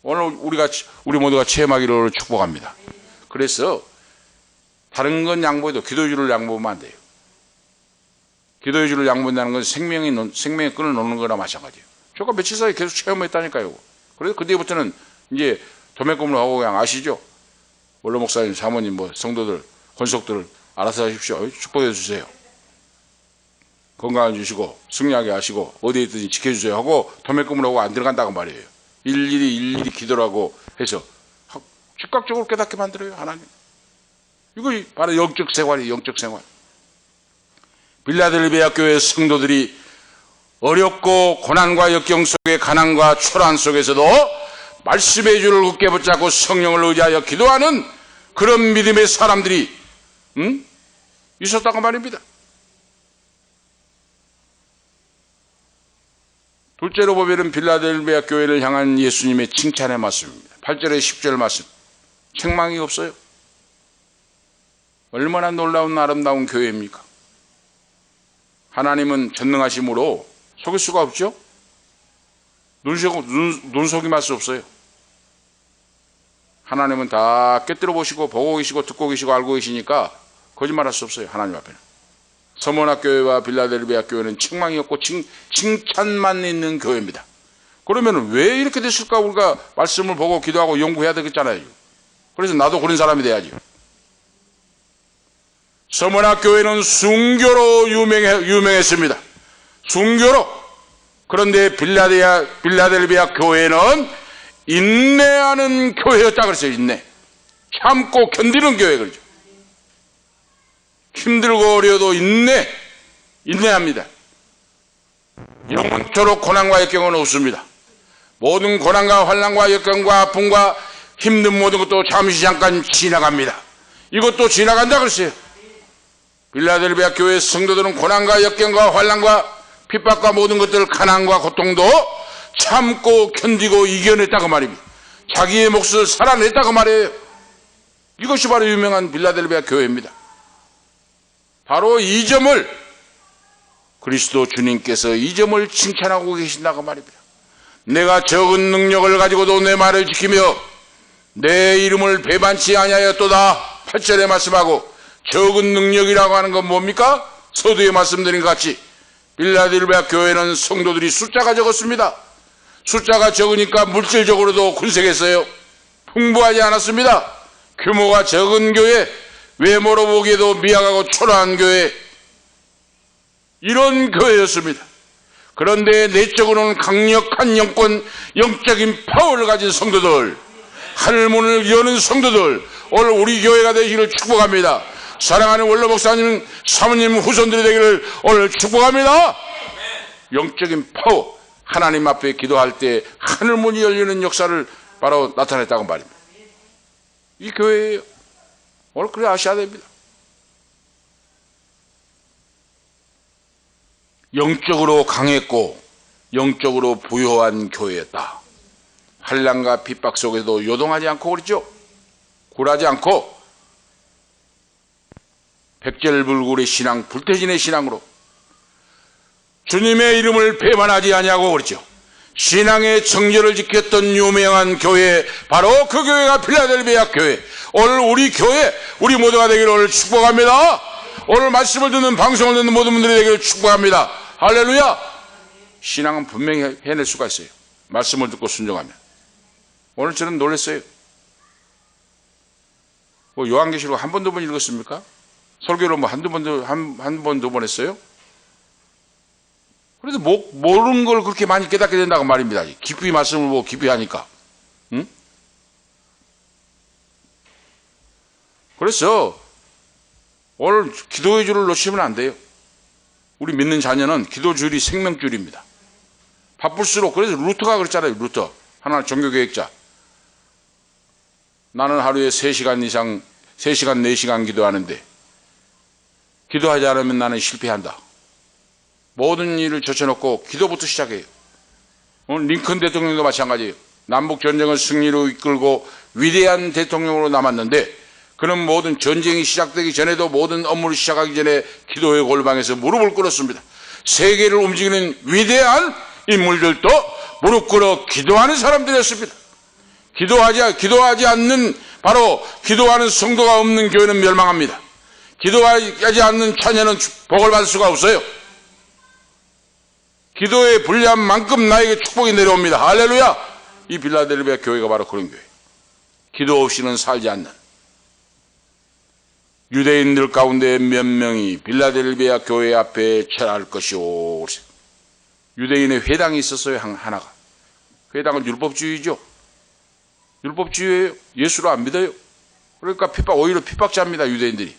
오늘 우리 모두가 체험하기를 축복합니다. 그래서 다른 건 양보해도 기도의 줄을 양보하면 안 돼요. 기도의 줄을 양보한다는 건 생명의 끈을 놓는 거나 마찬가지예요. 저가 며칠 사이에 계속 체험했다니까요. 그래서 그때부터는 이제 도매금으로 하고 그냥 아시죠? 원로 목사님, 사모님, 성도들, 권속들을 알아서 하십시오. 축복해 주세요. 건강을 주시고 승리하게 하시고 어디에 있든지 지켜주세요 하고 도매금으로 하고 안 들어간다고 말이에요. 일일이 기도를 하고 해서 즉각적으로 깨닫게 만들어요. 하나님. 이거 바로 영적 생활이에요. 영적 생활. 빌라델비아 교회 성도들이 어렵고 고난과 역경 속에 가난과 초라한 속에서도 말씀의 줄을 굳게 붙잡고 성령을 의지하여 기도하는 그런 믿음의 사람들이 있었다고 말입니다. 둘째로 보면 빌라델비아 교회를 향한 예수님의 칭찬의 말씀입니다. 8절에 10절 말씀. 책망이 없어요. 얼마나 놀라운 아름다운 교회입니까? 하나님은 전능하심으로 속일 수가 없죠. 눈속임할 수 없어요. 하나님은 다 꿰뚫어 보시고 보고 계시고 듣고 계시고 알고 계시니까 거짓말할 수 없어요. 하나님 앞에는. 서머나 교회와 빌라델비아 교회는 책망이 없고 칭찬만 있는 교회입니다. 그러면 왜 이렇게 됐을까? 우리가 말씀을 보고 기도하고 연구해야 되겠잖아요. 그래서 나도 그런 사람이 돼야지. 서머나 교회는 순교로 유명했습니다. 순교로. 그런데 빌라델비아 교회는 인내하는 교회였다 그랬어요. 인내. 참고 견디는 교회 그러죠. 힘들고 어려도 인내합니다. 영원토록 고난과 역경은 없습니다. 모든 고난과 환난과 역경과 아픔과 힘든 모든 것도 잠시 잠깐 지나갑니다. 이것도 지나간다 그랬어요. 빌라델비아 교회 성도들은 고난과 역경과 환난과 핍박과 모든 것들, 가난과 고통도 참고 견디고 이겨냈다고 말입니다. 자기의 몫을 살아냈다고 말이에요. 이것이 바로 유명한 빌라델비아 교회입니다. 바로 이 점을 그리스도 주님께서 이 점을 칭찬하고 계신다고 말입니다. 내가 적은 능력을 가지고도 내 말을 지키며 내 이름을 배반치 아니하였도다. 8절에 말씀하고, 적은 능력이라고 하는 건 뭡니까? 서두에 말씀드린 것 같이 빌라델비아 교회는 성도들이 숫자가 적었습니다. 숫자가 적으니까 물질적으로도 군색했어요. 풍부하지 않았습니다. 규모가 적은 교회, 외모로 보기에도 미약하고 초라한 교회, 이런 교회였습니다. 그런데 내적으로는 강력한 영적인 파워를 가진 성도들, 하늘문을 여는 성도들, 오늘 우리 교회가 되시기를 축복합니다. 사랑하는 원로 목사님, 사모님, 후손들이 되기를 오늘 축복합니다. 영적인 파워, 하나님 앞에 기도할 때 하늘문이 열리는 역사를 바로 나타냈다고 말입니다. 이 교회예요. 오늘 그래 아셔야 됩니다. 영적으로 강했고 영적으로 부유한 교회였다. 환난과 핍박 속에도 요동하지 않고 그랬죠. 굴하지 않고 백절불굴의 신앙, 불태진의 신앙으로 주님의 이름을 배반하지 아니하고 그랬죠. 신앙의 정절을 지켰던 유명한 교회, 바로 그 교회가 필라델비아 교회. 오늘 우리 교회, 우리 모두가 되기를 오늘 축복합니다. 오늘 말씀을 듣는, 방송을 듣는 모든 분들이 되기를 축복합니다. 할렐루야. 신앙은 분명히 해낼 수가 있어요. 말씀을 듣고 순종하면. 오늘 저는 놀랐어요. 요한계시록 한 번, 두 번 읽었습니까? 설교를 한두 번, 두 번 했어요? 그래서 모르는 걸 그렇게 많이 깨닫게 된다고 말입니다. 깊이 말씀을 깊이 하니까. 응? 그래서 오늘 기도의 줄을 놓치면 안 돼요. 우리 믿는 자녀는 기도줄이 생명줄입니다. 바쁠수록, 그래서 루터가 그랬잖아요. 루터. 하나 종교계획자. 나는 하루에 3시간 이상, 3시간, 4시간 기도하는데 기도하지 않으면 나는 실패한다. 모든 일을 젖혀놓고 기도부터 시작해요. 오늘 링컨 대통령도 마찬가지예요. 남북전쟁을 승리로 이끌고 위대한 대통령으로 남았는데, 그는 모든 전쟁이 시작되기 전에도 모든 업무를 시작하기 전에 기도의 골방에서 무릎을 꿇었습니다. 세계를 움직이는 위대한 인물들도 무릎 꿇어 기도하는 사람들이었습니다. 기도하지 않는, 바로 기도하는 성도가 없는 교회는 멸망합니다. 기도하지 않는 자녀는 복을 받을 수가 없어요. 기도에 불리한 만큼 나에게 축복이 내려옵니다. 할렐루야. 이 빌라델비아 교회가 바로 그런 교회. 기도 없이는 살지 않는. 유대인들 가운데 몇 명이 빌라델비아 교회 앞에 절할 것이오. 유대인의 회당이 있었어요. 하나가. 회당은 율법주의죠. 율법주의예요. 예수를 안 믿어요. 그러니까 오히려 핍박자입니다. 유대인들이.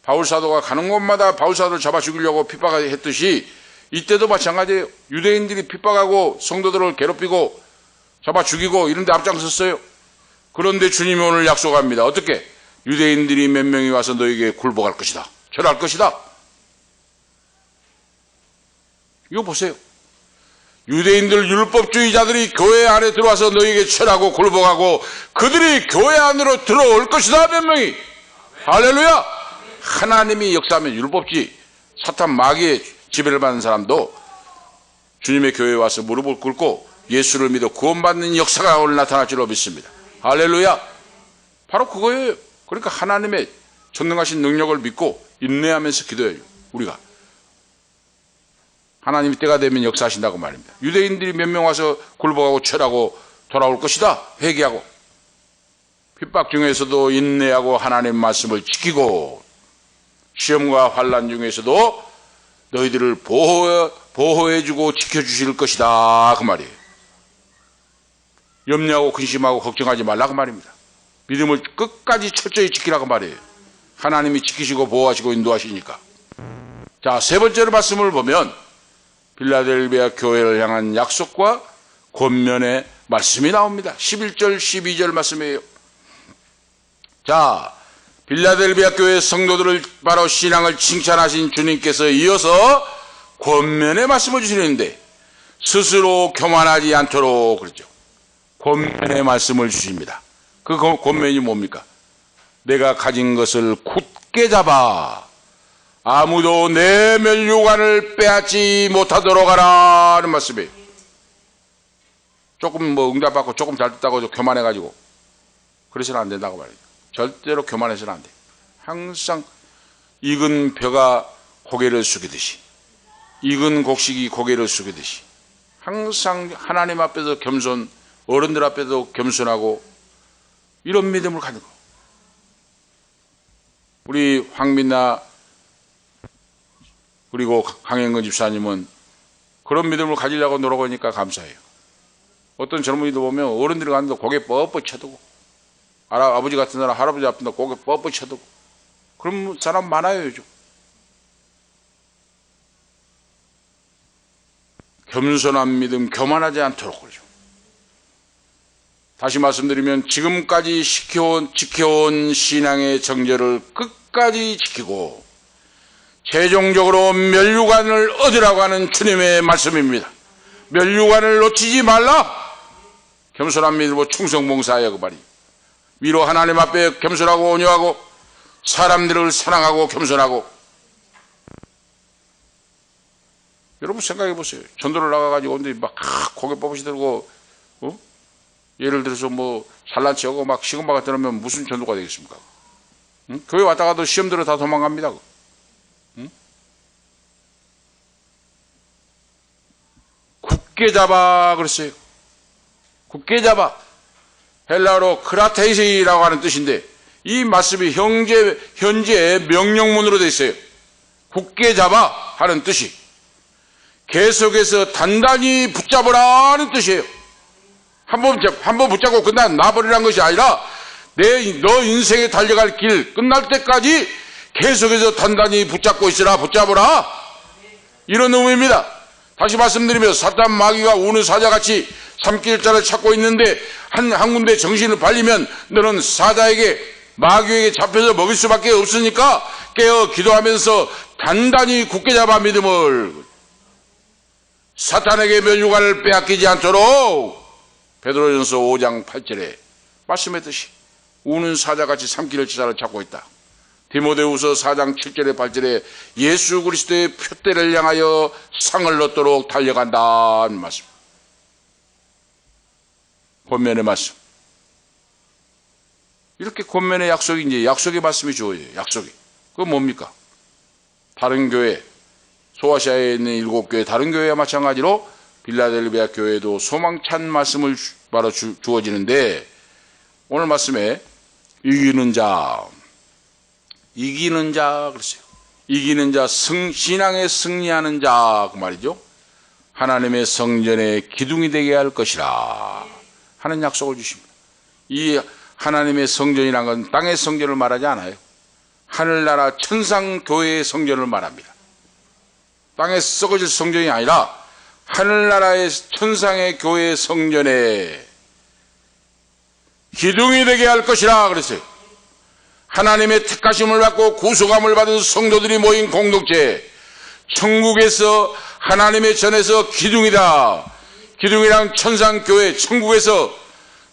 바울사도가 가는 곳마다 바울사도를 잡아 죽이려고 핍박했듯이 이때도 마찬가지예요. 유대인들이 핍박하고 성도들을 괴롭히고 잡아 죽이고 이런 데 앞장섰어요. 그런데 주님이 오늘 약속합니다. 어떻게? 유대인들이 몇 명이 와서 너에게 굴복할 것이다. 절할 것이다. 이거 보세요. 유대인들 율법주의자들이 교회 안에 들어와서 너에게 절하고 굴복하고 그들이 교회 안으로 들어올 것이다. 몇 명이. 할렐루야. 하나님이 역사하면 율법주의, 사탄 마귀의 지배를 받는 사람도 주님의 교회에 와서 무릎을 꿇고 예수를 믿어 구원받는 역사가 오늘 나타날 줄로 믿습니다. 할렐루야. 바로 그거예요. 그러니까 하나님의 전능하신 능력을 믿고 인내하면서 기도해요. 우리가 하나님이 때가 되면 역사하신다고 말입니다. 유대인들이 몇 명 와서 굴복하고 철하고 돌아올 것이다. 회개하고 핍박 중에서도 인내하고 하나님 말씀을 지키고 시험과 환난 중에서도 너희들을 보호해주고 지켜주실 것이다. 그 말이에요. 염려하고 근심하고 걱정하지 말라고 말입니다. 믿음을 끝까지 철저히 지키라고 말이에요. 하나님이 지키시고 보호하시고 인도하시니까. 자, 세 번째로 말씀을 보면 빌라델비아 교회를 향한 약속과 권면의 말씀이 나옵니다. 11절 12절 말씀이에요. 자, 빌라델비아 교회 성도들을 바로 신앙을 칭찬하신 주님께서 이어서 권면의 말씀을 주시는데 스스로 교만하지 않도록 그러죠. 권면의 말씀을 주십니다. 그 권면이 뭡니까? 내가 가진 것을 굳게 잡아 아무도 내 면류관을 빼앗지 못하도록 하라는 말씀이에요. 조금 응답받고 조금 잘 듣다고 교만해가지고 그래서는 안 된다고 말이에요. 절대로 교만해서는 안 돼. 항상 익은 벼가 고개를 숙이듯이, 익은 곡식이 고개를 숙이듯이 항상 하나님 앞에서 겸손, 어른들 앞에도 겸손하고 이런 믿음을 가지고. 우리 황민나 그리고 강행근 집사님은 그런 믿음을 가지려고 노력하니까 감사해요. 어떤 젊은이도 보면 어른들이 가는데 고개 뻣뻣 쳐두고, 아버지 같은 사람 할아버지 앞에 고개 뻣뻣 쳐두고 그런 사람 많아요 요즘. 겸손한 믿음, 교만하지 않도록 그러죠. 다시 말씀드리면 지금까지 지켜온 신앙의 정절을 끝까지 지키고 최종적으로 면류관을 얻으라고 하는 주님의 말씀입니다. 면류관을 놓치지 말라. 겸손한 믿음으로 충성봉사하여 그 말이에요. 위로 하나님 앞에 겸손하고 온유하고 사람들을 사랑하고 겸손하고. 여러분 생각해 보세요. 전도를 나가가지고 온데 막 고개 뻣뻣이 들고 예를 들어서 잘난치하고 막 시금바가 들으면 무슨 전도가 되겠습니까? 응? 교회 왔다가도 시험 들어 다 도망갑니다. 응? 굳게 잡아 그랬어요. 굳게 잡아. 헬라어로 크라테이라고 하는 뜻인데 이 말씀이 현재 명령문으로 되어 있어요. 굳게 잡아 하는 뜻이 계속해서 단단히 붙잡으라는 뜻이에요. 한번 붙잡고 끝나 놔버리라는 것이 아니라 너 인생에 달려갈 길 끝날 때까지 계속해서 단단히 붙잡고 있으라, 붙잡으라, 이런 의미입니다. 다시 말씀드리면 사탄 마귀가 우는 사자같이 삼킬 자를 찾고 있는데 한 군데 정신을 발리면 너는 사자에게 마귀에게 잡혀서 먹일 수밖에 없으니까 깨어 기도하면서 단단히 굳게 잡아 믿음을, 사탄에게 면류관을 빼앗기지 않도록 베드로전서 5장 8절에 말씀했듯이 우는 사자같이 삼킬 자를 찾고 있다. 디모데후서 4장 7절에 8절에 예수 그리스도의 표대를 향하여 상을 얻도록 달려간다는 말씀. 권면의 말씀. 이렇게 권면의 약속이 이제 약속의 말씀이 주어져요. 약속이. 그건 뭡니까? 다른 교회, 소아시아에 있는 7교회 다른 교회와 마찬가지로 빌라델비아 교회도 소망찬 말씀을 바로 주어지는데 오늘 말씀에 이기는 자 그랬어요. 이기는 자, 신앙에 승리하는 자 그 말이죠. 하나님의 성전의 기둥이 되게 할 것이라 하는 약속을 주십니다. 이 하나님의 성전이라는 건 땅의 성전을 말하지 않아요. 하늘나라 천상교회의 성전을 말합니다. 땅에 썩어질 성전이 아니라 하늘나라의 천상의 교회의 성전에 기둥이 되게 할 것이라 그랬어요. 하나님의 택하심을 받고 구속함을 받은 성도들이 모인 공동체, 천국에서 하나님의 전에서 기둥이다. 기둥이랑 천상교회, 천국에서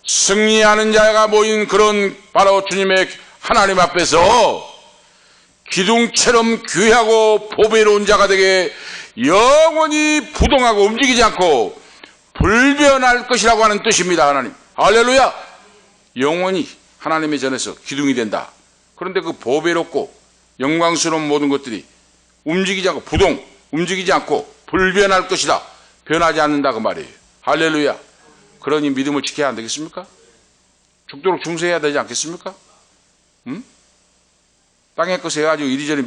승리하는 자가 모인 그런 바로 주님의 하나님 앞에서 기둥처럼 귀하고 보배로운 자가 되게 영원히 부동하고 움직이지 않고 불변할 것이라고 하는 뜻입니다. 하나님, 할렐루야. 영원히 하나님의 전에서 기둥이 된다. 그런데 그 보배롭고 영광스러운 모든 것들이 움직이지 않고 움직이지 않고 불변할 것이다. 변하지 않는다 그 말이에요. 할렐루야. 그러니 믿음을 지켜야 안 되겠습니까? 죽도록 중세해야 되지 않겠습니까? 땅의 것에 해가지고 이리저리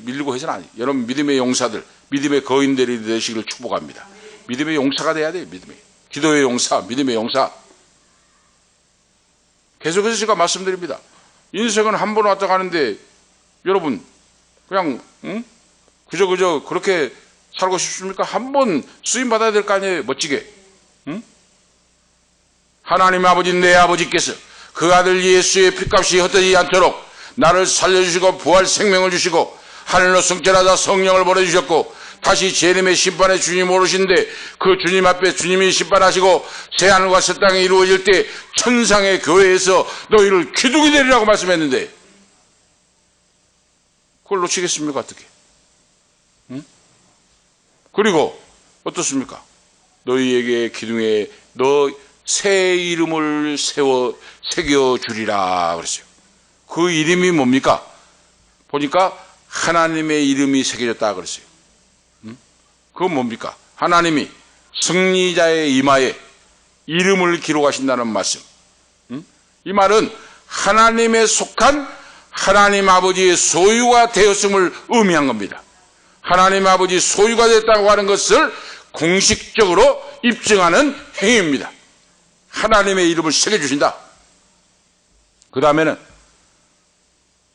밀리고 해서는 아니에요. 여러분 믿음의 용사들, 믿음의 거인들이 되시기를 축복합니다. 믿음의 용사가 돼야 돼요. 믿음의 기도의 용사, 믿음의 용사. 계속해서 제가 말씀드립니다. 인생은 한 번 왔다 가는데 여러분 그냥 그저 그렇게 살고 싶습니까? 한 번 쓰임 받아야 될 거 아니에요. 멋지게. 하나님 아버지, 내 아버지께서 그 아들 예수의 피값이 헛되지 않도록 나를 살려주시고 부활 생명을 주시고 하늘로 승천하자 성령을 보내주셨고 다시 재림의 심판에 주님 오르신데 그 주님 앞에 주님이 심판하시고 새하늘과 새 땅이 이루어질 때 천상의 교회에서 너희를 기둥이 되리라고 말씀했는데 그걸 놓치겠습니까? 어떻게? 그리고 어떻습니까? 너희에게 기둥에 너 새 이름을 새겨주리라 그랬어요. 그 이름이 뭡니까? 보니까 하나님의 이름이 새겨졌다 그랬어요. 그건 뭡니까? 하나님이 승리자의 이마에 이름을 기록하신다는 말씀. 이 말은 하나님에 속한 하나님 아버지의 소유가 되었음을 의미한 겁니다. 하나님 아버지 소유가 됐다고 하는 것을 공식적으로 입증하는 행위입니다. 하나님의 이름을 새겨주신다. 그 다음에는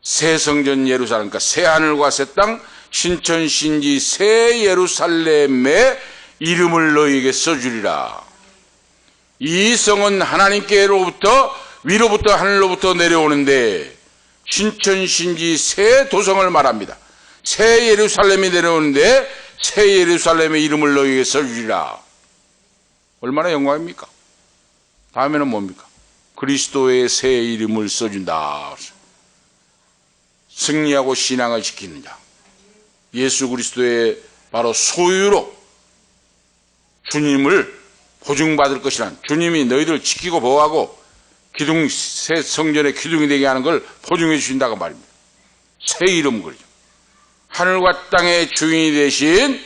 새 성전 예루살렘, 그러니까 새 하늘과 새 땅, 신천 신지 새 예루살렘의 이름을 너희에게 써주리라. 이 성은 하나님께로부터 위로부터 하늘로부터 내려오는데 신천 신지 새 도성을 말합니다. 새 예루살렘이 내려오는데 새 예루살렘의 이름을 너희에게 써주리라. 얼마나 영광입니까? 다음에는 뭡니까? 그리스도의 새 이름을 써준다. 승리하고 신앙을 지키는 자, 예수 그리스도의 바로 소유로 주님을 보증받을 것이란, 주님이 너희들을 지키고 보호하고 기둥, 새 성전의 기둥이 되게 하는 걸 보증해 주신다고 말입니다. 새 이름 그러죠. 하늘과 땅의 주인이 되신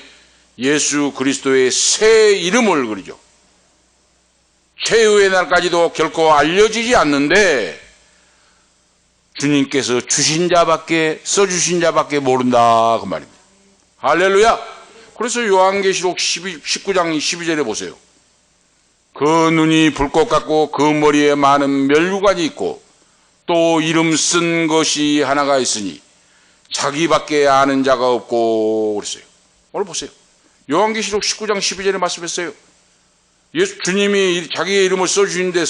예수 그리스도의 새 이름을 그러죠. 최후의 날까지도 결코 알려지지 않는데 주님께서 주신 자밖에, 써주신 자밖에 모른다 그 말입니다. 할렐루야. 그래서 요한계시록 19장 12절에 보세요. 그 눈이 불꽃 같고 그 머리에 많은 멸류관이 있고 또 이름 쓴 것이 하나가 있으니 자기밖에 아는 자가 없고 그랬어요. 오늘 보세요. 요한계시록 19장 12절에 말씀했어요. 예수 주님이 자기의 이름을 써주시는데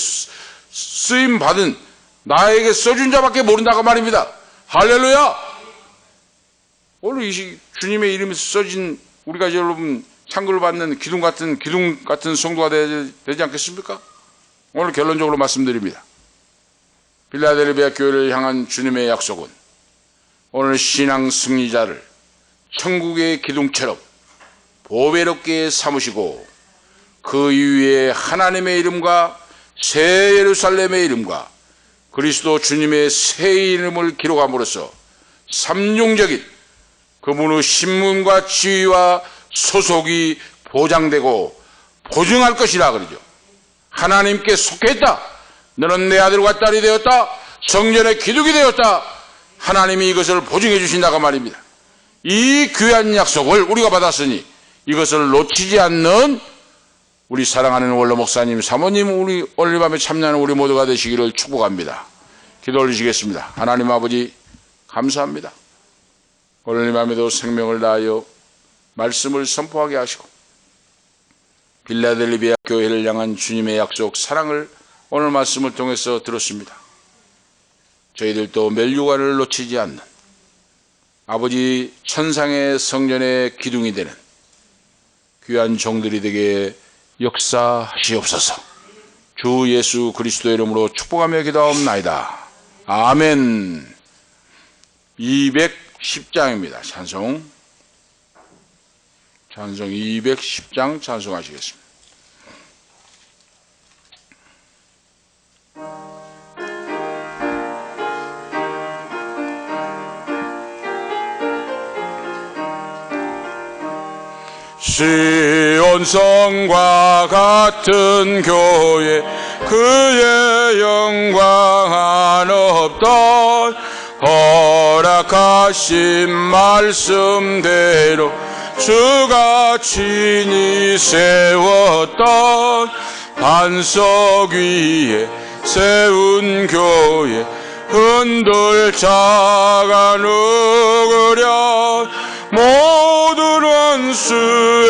쓰임 받은 나에게 써준 자밖에 모른다고 말입니다. 할렐루야. 오늘 이 주님의 이름이 써진 우리가 여러분 상급을 받는 기둥 같은 성도가 되지 않겠습니까? 오늘 결론적으로 말씀드립니다. 빌라델비아 교회를 향한 주님의 약속은 오늘 신앙 승리자를 천국의 기둥처럼 보배롭게 삼으시고 그 이후에 하나님의 이름과 새 예루살렘의 이름과 그리스도 주님의 새 이름을 기록함으로써 삼중적인 그분의 신문과 지위와 소속이 보장되고 보증할 것이라 그러죠. 하나님께 속했다. 너는 내 아들과 딸이 되었다. 성전의 기둥이 되었다. 하나님이 이것을 보증해 주신다고 말입니다. 이 귀한 약속을 우리가 받았으니 이것을 놓치지 않는 우리 사랑하는 원로 목사님, 사모님, 우리 오늘 밤에 참여하는 우리 모두가 되시기를 축복합니다. 기도 올리시겠습니다. 하나님 아버지 감사합니다. 오늘 밤에도 생명을 다하여 말씀을 선포하게 하시고 빌라델비아 교회를 향한 주님의 약속 사랑을 오늘 말씀을 통해서 들었습니다. 저희들도 멸류관을 놓치지 않는 아버지 천상의 성전의 기둥이 되는 귀한 종들이 되게 역사하시옵소서. 주 예수 그리스도의 이름으로 축복하며 기도하옵나이다. 아멘. 210장입니다. 찬송 210장 찬송하시겠습니다. 시온성과 같은 교회 그의 영광 한없던 허락하신 말씀대로 주가 친히 세웠던 반석 위에 세운 교회 흔들 자가 누구랴. 모든 원수에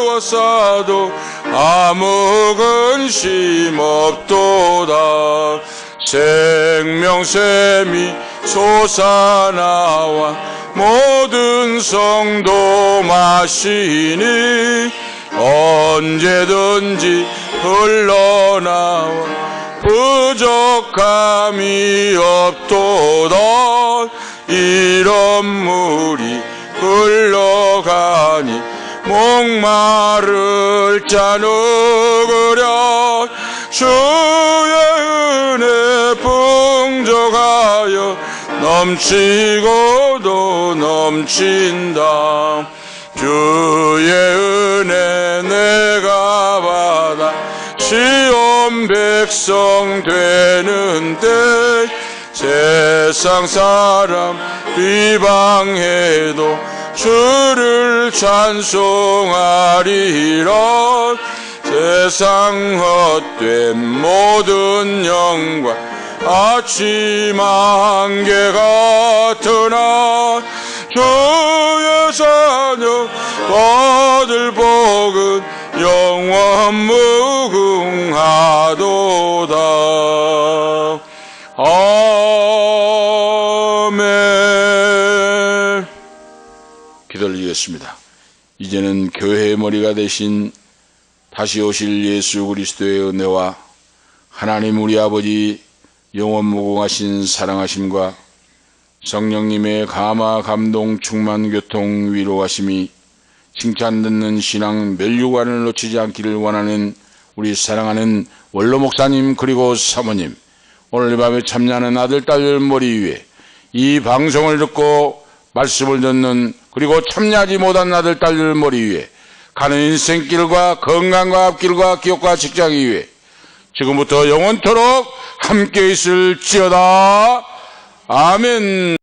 워싸도 아무 근심 없도다. 생명샘이 솟아나와 모든 성도 마시니 언제든지 흘러나와 부족함이 없도다. 이런 물이 흘러가니 목마를 자 누구랴. 주의 은혜 풍족하여 넘치고도 넘친다. 주의 은혜 내가 받아 시온 백성 되는 때 세상 사람 비방해도 주를 찬송하리라. 세상 헛된 모든 영광 아침 안개 같으나 주의 자녀 받을 복은 영원 무궁하도다. 아멘. 기도드리겠습니다. 이제는 교회의 머리가 되신 다시 오실 예수 그리스도의 은혜와 하나님 우리 아버지 영원 무궁하신 사랑하심과 성령님의 감화 감동 충만 교통 위로하심이 칭찬 듣는 신앙 멸류관을 놓치지 않기를 원하는 우리 사랑하는 원로 목사님 그리고 사모님, 오늘 이 밤에 참여하는 아들 딸 머리 위에 이 방송을 듣고 말씀을 듣는 그리고 참여하지 못한 아들 딸 머리 위에 가는 인생길과 건강과 앞길과 기업과 직장 위에 지금부터 영원토록 함께 있을지어다. 아멘.